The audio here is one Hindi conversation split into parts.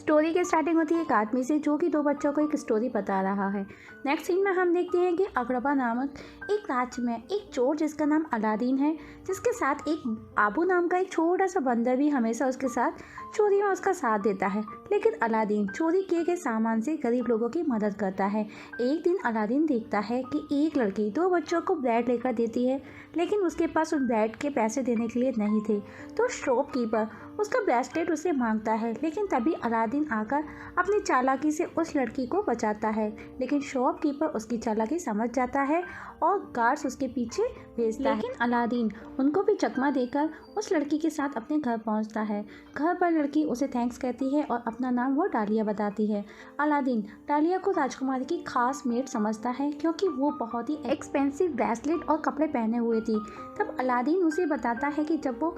स्टोरी की स्टार्टिंग होती है एक आदमी से जो कि दो बच्चों को एक स्टोरी बता रहा है। नेक्स्ट सीन में हम देखते हैं कि अकरबा नामक एक राज्य में एक चोर जिसका नाम अलादीन है, जिसके साथ एक आबू नाम का एक छोटा सा बंदर भी हमेशा उसके साथ चोरी में उसका साथ देता है। लेकिन अलादीन चोरी किए गए सामान से गरीब लोगों की मदद करता है। एक दिन अलादीन देखता है कि एक लड़की दो बच्चों को ब्रेड लेकर देती है, लेकिन उसके पास उन ब्रेड के पैसे देने के लिए नहीं थे। तो शॉपकीपर उसका ब्रेसलेट उसे मांगता है, लेकिन तभी अलादीन आकर अपनी चालाकी से उस लड़की को बचाता है। लेकिन शॉपकीपर उसकी चालाकी समझ जाता है और गार्ड्स उसके पीछे भेजता है। लेकिन अलादीन उनको भी चकमा देकर उस लड़की के साथ अपने घर पहुंचता है। घर पर लड़की उसे थैंक्स कहती है और अपना नाम वो डालिया बताती है। अलादीन डालिया को राजकुमारी की खास मेड समझता है, क्योंकि वो बहुत ही एक्सपेंसिव ब्रेसलेट और कपड़े पहने हुए थी। तब अलादीन उसे बताता है कि जब वो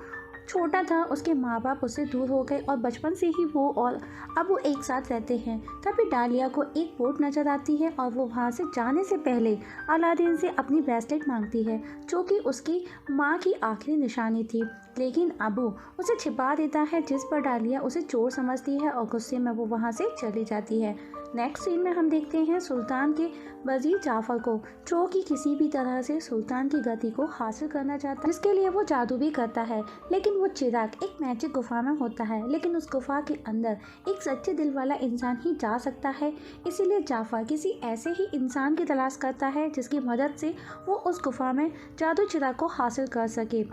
छोटा था उसके माँ बाप उससे दूर हो गए और बचपन से ही वो और अब वो एक साथ रहते हैं। तभी डालिया को एक बोट नजर आती है और वो वहाँ से जाने से पहले अलादीन से अपनी ब्रेसलेट मांगती है, जो कि उसकी माँ की आखिरी निशानी थी। लेकिन अबू उसे छिपा देता है, जिस पर डालिया उसे चोर समझती है और गुस्से में वो वहाँ से चली जाती है। नेक्स्ट सीन में हम देखते हैं सुल्तान के वजीर जाफर को, जो कि किसी भी तरह से सुल्तान की गति को हासिल करना चाहता है, जिसके लिए वो जादू भी करता है। लेकिन वो चिराग एक मैजिक गुफा में होता है, लेकिन उस गुफा के अंदर एक सच्चे दिल वाला इंसान ही जा सकता है। इसीलिए जाफर किसी ऐसे ही इंसान की तलाश करता है जिसकी मदद से वो उस गुफा में जादू चिराग को हासिल कर सके।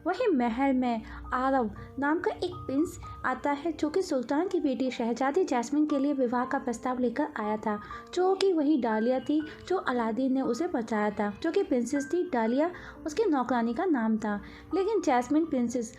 वहीं महल में आरव नाम का एक प्रिंस आता है, जो कि सुल्तान की बेटी शहजादी जैस्मिन के लिए विवाह का प्रस्ताव लेकर आया था, जो कि वही डालिया थी जो अलादीन ने उसे बचाया था, जो कि प्रिंसेस थी। डालिया उसकी नौकरानी का नाम था। लेकिन जैस्मिन प्रिंसेस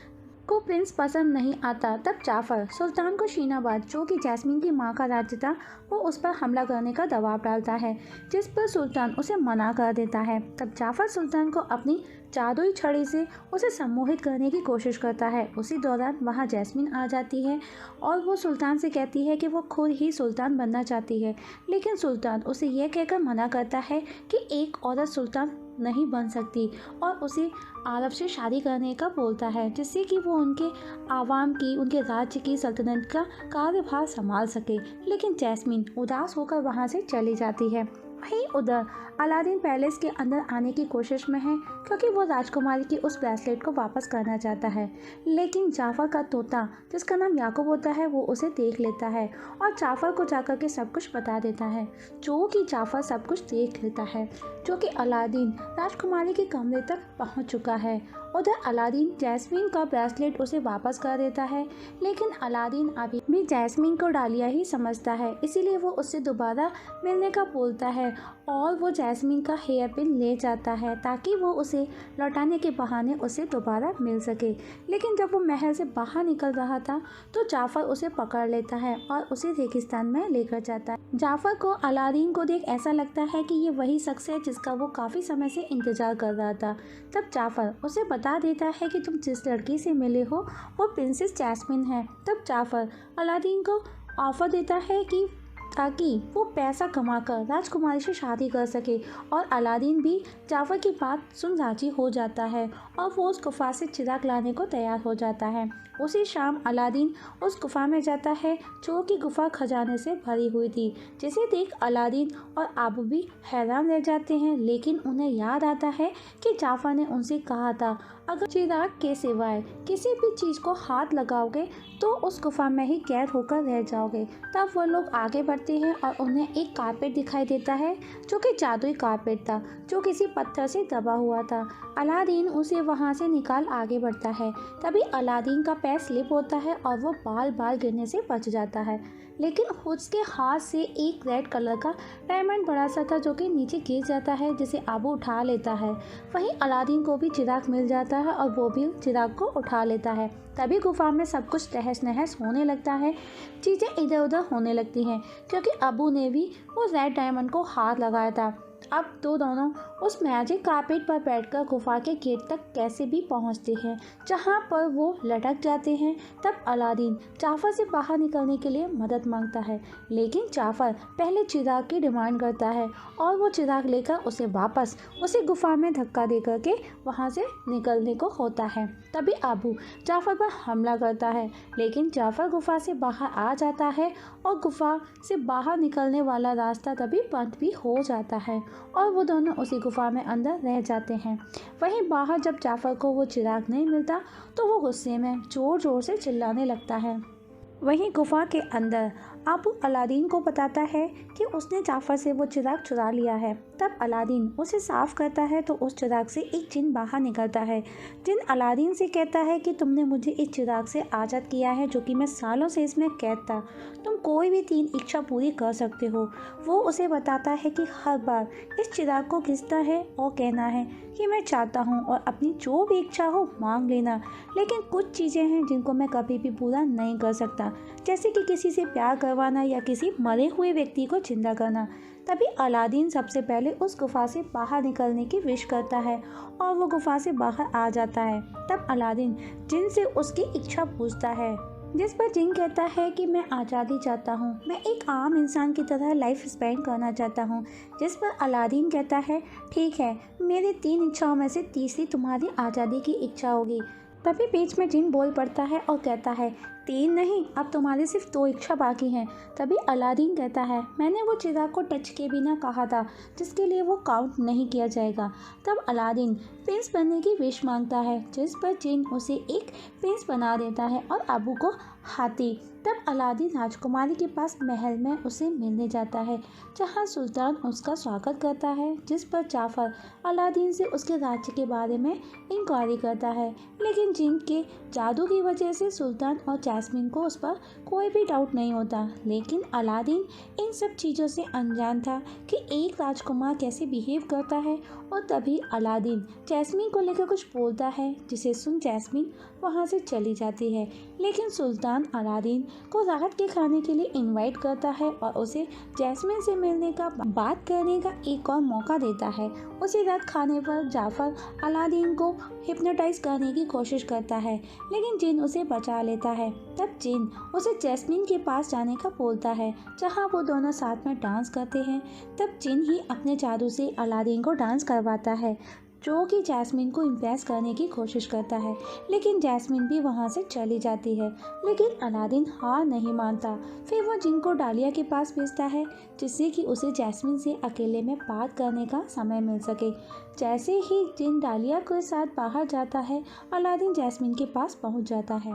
को प्रिंस पसंद नहीं आता। तब जाफर सुल्तान को शीनाबाद, जो कि जैस्मिन की माँ का राज्य था, वो उस पर हमला करने का दबाव डालता है, जिस पर सुल्तान उसे मना कर देता है। तब जाफर सुल्तान को अपनी जादुई छड़ी से उसे सम्मोहित करने की कोशिश करता है। उसी दौरान वहाँ जैस्मिन आ जाती है और वो सुल्तान से कहती है कि वो खुद ही सुल्तान बनना चाहती है। लेकिन सुल्तान उसे यह कहकर मना करता है कि एक औरत सुल्तान नहीं बन सकती और उसे आरब से शादी करने का बोलता है, जिससे कि वो उनके आवाम की, उनके राज्य की सल्तनत का कार्यभार संभाल सके। लेकिन जैस्मिन उदास होकर वहाँ से चली जाती है। वहीं उधर अलादीन पैलेस के अंदर आने की कोशिश में है, क्योंकि वो राजकुमारी की उस ब्रेसलेट को वापस करना चाहता है। लेकिन जाफर का तोता, जिसका नाम याकूब होता है, वो उसे देख लेता है और जाफर को जाकर के सब कुछ बता देता है, जो कि जाफर सब कुछ देख लेता है, जो कि अलादीन राजकुमारी के कमरे तक पहुंच चुका है। उधर अलादीन जैस्मिन का ब्रेसलेट उसे वापस कर देता है, लेकिन अलादीन अभी भी जैस्मिन को डालिया ही समझता है, इसीलिए वो उससे दोबारा मिलने का बोलता है और वो जैस्मिन का हेयर पिन ले जाता है, ताकि वो उसे लौटाने के बहाने उसे दोबारा मिल सके। लेकिन जब वो महल से बाहर निकल रहा था तो जाफर उसे पकड़ लेता है और उसे रेगिस्तान में लेकर जाता है। जाफर को अलादीन को देख ऐसा लगता है कि ये वही शख्स है जिसका वो काफ़ी समय से इंतजार कर रहा था। तब जाफर उसे बता देता है कि तुम जिस लड़की से मिले हो वो प्रिंसेस जैस्मिन है। तब जाफर अलादीन को ऑफर देता है कि ताकि वो पैसा कमाकर राजकुमारी से शादी कर सके, और अलादीन भी जाफर की बात सुन राजी हो जाता है और वो उस गुफा से चिराग लाने को तैयार हो जाता है। उसी शाम अलादीन उस गुफा में जाता है, जो कि गुफा खजाने से भरी हुई थी, जिसे देख अलादीन और आबू भी हैरान रह जाते हैं। लेकिन उन्हें याद आता है कि जाफर ने उनसे कहा था, अगर चिराग के सिवाय किसी भी चीज़ को हाथ लगाओगे तो उस गुफा में ही कैद होकर रह जाओगे। तब वो लोग आगे बढ़ते हैं और उन्हें एक कारपेट दिखाई देता है, जो कि जादुई कारपेट था, जो किसी पत्थर से दबा हुआ था। अलादीन उसे वहाँ से निकाल आगे बढ़ता है। तभी अलादीन का पैर स्लिप होता है और वो बाल बाल गिरने से बच जाता है। लेकिन उसके हाथ से एक रेड कलर का डायमंड बड़ा सा था, जो कि नीचे गिर जाता है, जिसे आबू उठा लेता है। वहीं अलादीन को भी चिराग मिल जाता है और वो भी चिराग को उठा लेता है। तभी गुफा में सब कुछ तहस नहस होने लगता है, चीज़ें इधर उधर होने लगती हैं, क्योंकि अबू ने भी वो रेड डायमंड को हाथ लगाया था। अब तो दोनों उस मैजिक कारपेट पर बैठकर गुफा के गेट तक कैसे भी पहुंचते हैं, जहां पर वो लटक जाते हैं। तब अलादीन जाफर से बाहर निकलने के लिए मदद मांगता है, लेकिन जाफर पहले चिराग की डिमांड करता है और वो चिराग लेकर उसे वापस उसी गुफा में धक्का दे करके वहाँ से निकलने को होता है। तभी अबू जाफर पर हमला करता है, लेकिन जाफर गुफा से बाहर आ जाता है और गुफा से बाहर निकलने वाला रास्ता तभी बंद भी हो जाता है और वो दोनों उसी गुफा में अंदर रह जाते हैं। वहीं बाहर जब जाफर को वो चिराग नहीं मिलता तो वो गुस्से में जोर जोर से चिल्लाने लगता है। वहीं गुफा के अंदर अबू अलादीन को बताता है कि उसने जाफर से वो चिराग चुरा लिया है। तब अलादीन उसे साफ करता है तो उस चिराग से एक जिन बाहर निकलता है। जिन अलादीन से कहता है कि तुमने मुझे इस चिराग से आज़ाद किया है, जो कि मैं सालों से इसमें कैद था। तुम कोई भी 3 इच्छा पूरी कर सकते हो। वो उसे बताता है कि हर बार इस चिराग को घिसता है और कहना है कि मैं चाहता हूँ और अपनी जो भी इच्छा हो मांग लेना, लेकिन कुछ चीज़ें हैं जिनको मैं कभी भी पूरा नहीं कर सकता, जैसे कि किसी से प्यार करवाना या किसी मरे हुए व्यक्ति को जिंदा करना। तभी अलादीन सबसे पहले उस गुफा से बाहर निकलने की विश करता है और वो गुफा से बाहर आ जाता है। तब अलादीन जिन से उसकी इच्छा पूछता है, जिस पर जिन कहता है कि मैं आज़ादी चाहता हूँ, मैं एक आम इंसान की तरह लाइफ स्पेंड करना चाहता हूँ। जिस पर अलादीन कहता है ठीक है, मेरे 3 इच्छाओं में से तीसरी तुम्हारी आज़ादी की इच्छा होगी। तभी बीच में जिन बोल पड़ता है और कहता है 3 नहीं, अब तुम्हारी सिर्फ 2 इच्छा बाकी हैं। तभी अलादीन कहता है मैंने वो चिराग को टच किए बिना कहा था, जिसके लिए वो काउंट नहीं किया जाएगा। तब अलादीन प्रिंस बनने की विश मांगता है, जिस पर जिन उसे एक प्रिंस बना देता है और अबू को हाथी। तब अलादीन राजकुमारी के पास महल में उसे मिलने जाता है, जहां सुल्तान उसका स्वागत करता है। जिस पर जाफर अलादीन से उसके राज्य के बारे में इंक्वायरी करता है, लेकिन जिन के जादू की वजह से सुल्तान और जैस्मिन को उस पर कोई भी डाउट नहीं होता। लेकिन अलादीन इन सब चीज़ों से अनजान था कि एक राजकुमार कैसे बिहेव करता है। और तभी अलादीन जैस्मिन को लेकर कुछ बोलता है, जिसे सुन जैस्मिन वहाँ से चली जाती है। लेकिन सुल्तान अलादीन को रात के खाने के लिए इनवाइट करता है और उसे जैस्मिन से मिलने का बात करने का एक और मौका देता है। उसी रात खाने पर जाफर अलादीन को हिप्नोटाइज करने की कोशिश करता है, लेकिन जिन उसे बचा लेता है। तब जिन उसे जैस्मिन के पास जाने का बोलता है, जहां वो दोनों साथ में डांस करते हैं। तब जिन ही अपने जादू से अलादीन को डांस करवाता है, जो कि जैस्मिन को इम्प्रेस करने की कोशिश करता है, लेकिन जैस्मिन भी वहाँ से चली जाती है। लेकिन अलादीन हार नहीं मानता। फिर वो जिन को डालिया के पास भेजता है, जिससे कि उसे जैस्मिन से अकेले में बात करने का समय मिल सके। जैसे ही जिन डालिया के साथ बाहर जाता है, अलादीन जैस्मिन के पास पहुँच जाता है,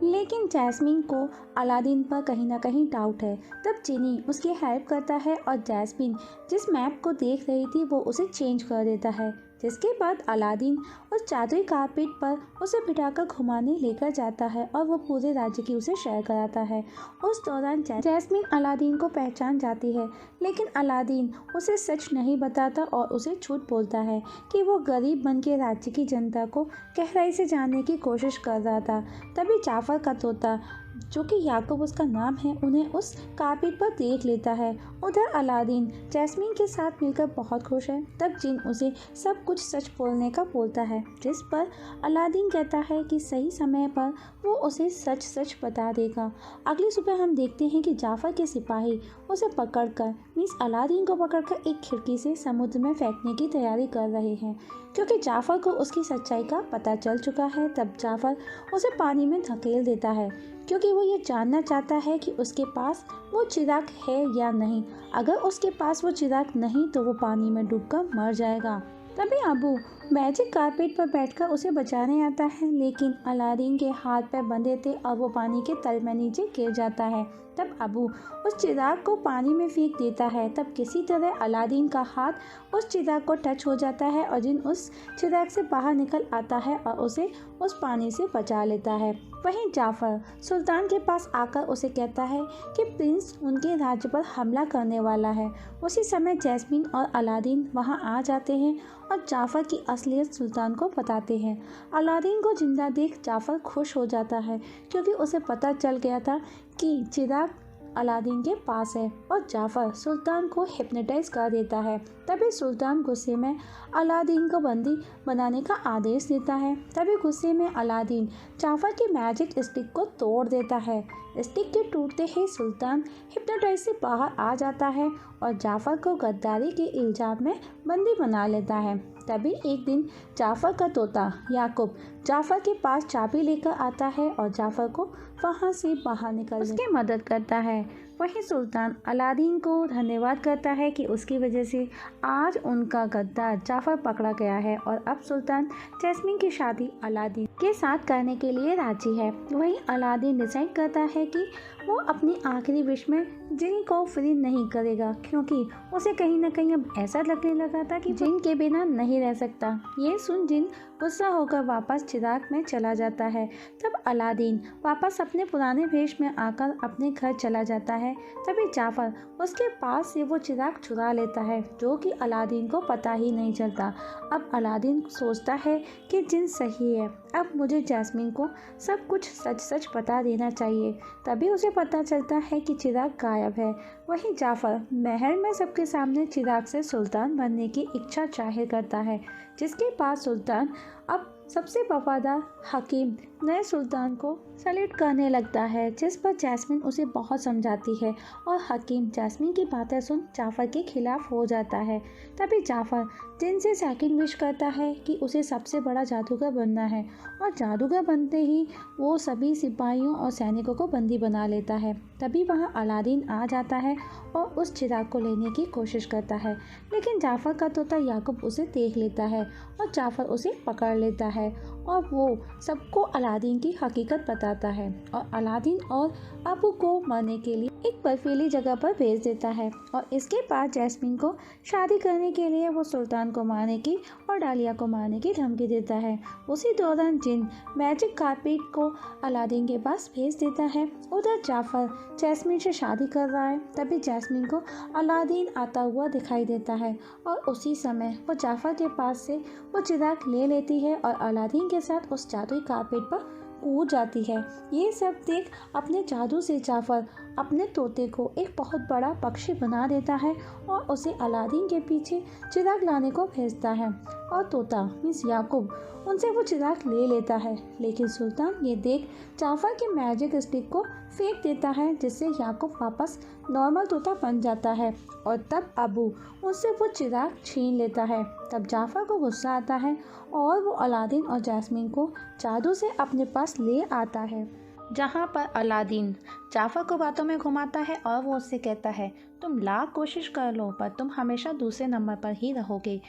लेकिन जैस्मिन को अलादीन पर कहीं ना कहीं डाउट है। तब जिनी उसकी हेल्प करता है और जैस्मिन जिस मैप को देख रही थी वो उसे चेंज कर देता है, जिसके बाद अलादीन उस जादुई कारपेट पर उसे बिठाकर घुमाने लेकर जाता है और वो पूरे राज्य की उसे शेयर कराता है। उस दौरान जैस्मिन अलादीन को पहचान जाती है, लेकिन अलादीन उसे सच नहीं बताता और उसे झूठ बोलता है कि वो गरीब बन के राज्य की जनता को गहराई से जानने की कोशिश कर रहा था। तभी जाफर का तोता, जो कि याकूब उसका नाम है, उन्हें उस कारपेट पर देख लेता है। उधर अलादीन जैस्मिन के साथ मिलकर बहुत खुश है। तब जिन उसे सब कुछ सच बोलने का बोलता है, जिस पर अलादीन कहता है कि सही समय पर वो उसे सच सच बता देगा। अगली सुबह हम देखते हैं कि जाफर के सिपाही उसे पकड़कर मीन्स अलादीन को पकड़कर एक खिड़की से समुद्र में फेंकने की तैयारी कर रहे हैं, क्योंकि जाफर को उसकी सच्चाई का पता चल चुका है। तब जाफर उसे पानी में धकेल देता है, क्योंकि वो ये जानना चाहता है कि उसके पास वो चिराग है या नहीं। अगर उसके पास वो चिराग नहीं तो वो पानी में डूबकर मर जाएगा। तभी अबू मैजिक कारपेट पर बैठकर उसे बचाने आता है, लेकिन अलादीन के हाथ पैर बंधे थे और वो पानी के तल में नीचे गिर जाता है। तब अबू उस चिराग को पानी में फेंक देता है। तब किसी तरह अलादीन का हाथ उस चिराग को टच हो जाता है और जिन उस चिराग से बाहर निकल आता है और उसे उस पानी से बचा लेता है। वहीं जाफर सुल्तान के पास आकर उसे कहता है कि प्रिंस उनके राज्य पर हमला करने वाला है। उसी समय जैस्मिन और अलादीन वहां आ जाते हैं और जाफर की असलियत सुल्तान को बताते हैं। अलादीन को जिंदा देख जाफर खुश हो जाता है, क्योंकि उसे पता चल गया था कि चिराग अलादीन के पास है और जाफर सुल्तान को हिप्नोटाइज कर देता है। तभी सुल्तान गुस्से में अलादीन को बंदी बनाने का आदेश देता है। तभी गुस्से में अलादीन जाफर की मैजिक स्टिक को तोड़ देता है। स्टिक के टूटते ही सुल्तान हिप्नोटाइज से बाहर आ जाता है और जाफर को गद्दारी के इल्जाम में बंदी बना लेता है। तभी एक दिन जाफर का तोता याकूब जाफर के पास चाबी लेकर आता है और जाफर को वहाँ से बाहर निकलने उसकी मदद करता है। वहीं सुल्तान अलादीन को धन्यवाद करता है कि उसकी वजह से आज उनका गद्दार जाफर पकड़ा गया है और अब सुल्तान जैस्मीन की शादी अलादीन के साथ करने के लिए राजी है। वहीं अलादीन डिसाइड करता है कि वो अपनी आखिरी विश में जिन को फ्री नहीं करेगा, क्योंकि उसे कहीं ना कहीं अब ऐसा लगने लगा था कि जिन के बिना नहीं रह सकता। ये सुन जिन गुस्सा होकर वापस चिराग में चला जाता है। तब अलादीन वापस अपने पुराने वेश में आकर अपने घर चला जाता है। तभी जाफर उसके पास से वो चिराग चुरा लेता है, जो कि अलादीन को पता ही नहीं चलता। अब अलादीन सोचता है कि जिन सही है, अब मुझे जैस्मीन को सब कुछ सच सच बता देना चाहिए। तभी उसे पता चलता है कि चिराग गायब है। वहीं जाफर महल में सबके सामने चिराग से सुल्तान बनने की इच्छा जाहिर करता है, जिसके बाद सुल्तान अब सबसे वफादार हकीम नए सुल्तान को सैल्यूट करने लगता है, जिस पर जैस्मीन उसे बहुत समझाती है और हकीम जैस्मीन की बातें सुन जाफर के खिलाफ हो जाता है। तभी जाफर जिन से सेकंड विश करता है कि उसे सबसे बड़ा जादूगर बनना है और जादूगर बनते ही वो सभी सिपाहियों और सैनिकों को बंदी बना लेता है। तभी वहाँ अलादीन आ जाता है और उस चिराग को लेने की कोशिश करता है, लेकिन जाफर का तोता याकूब उसे देख लेता है और जाफर उसे पकड़ लेता है और वो सबको अलादीन की हकीकत बताता है और अलादीन और अबू को मरने के लिए एक बर्फीली जगह पर भेज देता है। और इसके बाद जैस्मीन को शादी करने के लिए वो सुल्तान को मारने की और डालिया को मारने की धमकी देता है। उसी दौरान जिन मैजिक कारपेट को अलादीन के पास भेज देता है। उधर जाफर जैस्मीन से शादी कर रहा है। तभी जैस्मीन को अलादीन आता हुआ दिखाई देता है और उसी समय वो जाफर के पास से वो चिराग ले लेती है और अलादीन के साथ उस जादुई कारपेट पर कूद जाती है। ये सब देख अपने जादू से जाफर अपने तोते को एक बहुत बड़ा पक्षी बना देता है और उसे अलादीन के पीछे चिराग लाने को भेजता है और तोता मींस याकूब उनसे वो चिराग ले लेता है। लेकिन सुल्तान ये देख जाफर के मैजिक स्टिक को फेंक देता है, जिससे याकूब वापस नॉर्मल तोता बन जाता है और तब अबू उससे वो चिराग छीन लेता है। तब जाफर को गुस्सा आता है और वो अलादीन और जैस्मीन को जादू से अपने पास ले आता है, जहाँ पर अलादीन जाफर को बातों में घुमाता है और वो उससे कहता है तुम लाख कोशिश कर लो पर तुम हमेशा दूसरे नंबर पर ही रहोगे।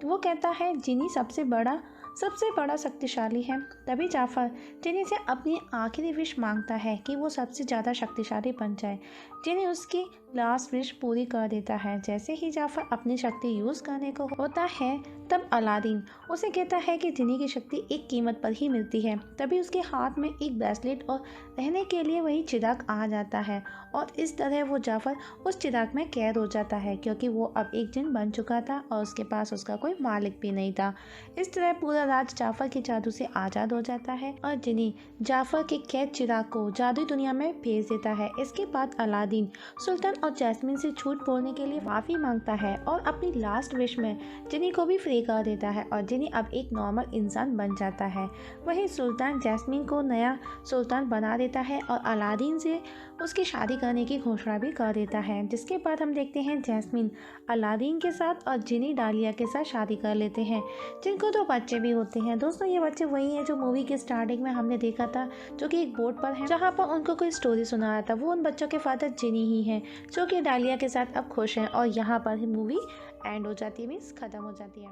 वो कहता है जिनी सबसे बड़ा शक्तिशाली है। तभी जाफर जिनी से अपनी आखिरी विश मांगता है कि वो सबसे ज़्यादा शक्तिशाली बन जाए। जिनी उसकी लास्ट विश पूरी कर देता है। जैसे ही जाफर अपनी शक्ति यूज़ करने को होता है तब अलादीन उसे कहता है कि जिनी की शक्ति एक कीमत पर ही मिलती है। तभी उसके हाथ में एक ब्रेसलेट और रहने के लिए वही चिराग आ जाता है और इस तरह वो जाफर उस चिराग में कैद हो जाता है, क्योंकि वो अब एक जिन बन चुका था और उसके पास उसका कोई मालिक भी नहीं था। इस तरह पूरा राज जाफर के जादू से आज़ाद हो जाता है और जिनी जाफर के कैद चिराग को जादुई दुनिया में भेज देता है। इसके बाद अलादीन सुल्तान और जैस्मीन से झूठ बोलने के लिए माफ़ी मांगता है और अपनी लास्ट विश में जिनी को भी फ्री कर देता है और जिनी अब एक नॉर्मल इंसान बन जाता है। वहीं सुल्तान जैस्मीन को नया सुल्तान बना देता है और अलादीन से उसकी शादी करने की घोषणा भी कर देता है। जिसके बाद हम देखते हैं जैस्मीन अलादीन के साथ और जिनी डालिया के साथ शादी कर लेते हैं, जिनको दो बच्चे भी होते हैं। दोस्तों ये बच्चे वही हैं जो मूवी के स्टार्टिंग में हमने देखा था, जो कि एक बोट पर है जहाँ पर उनको कोई स्टोरी सुना रहा था। वो उन बच्चों के फादर जिनी ही हैं, जो कि डालिया के साथ अब खुश हैं और यहाँ पर मूवी एंड हो जाती है, मीन्स ख़त्म हो जाती है।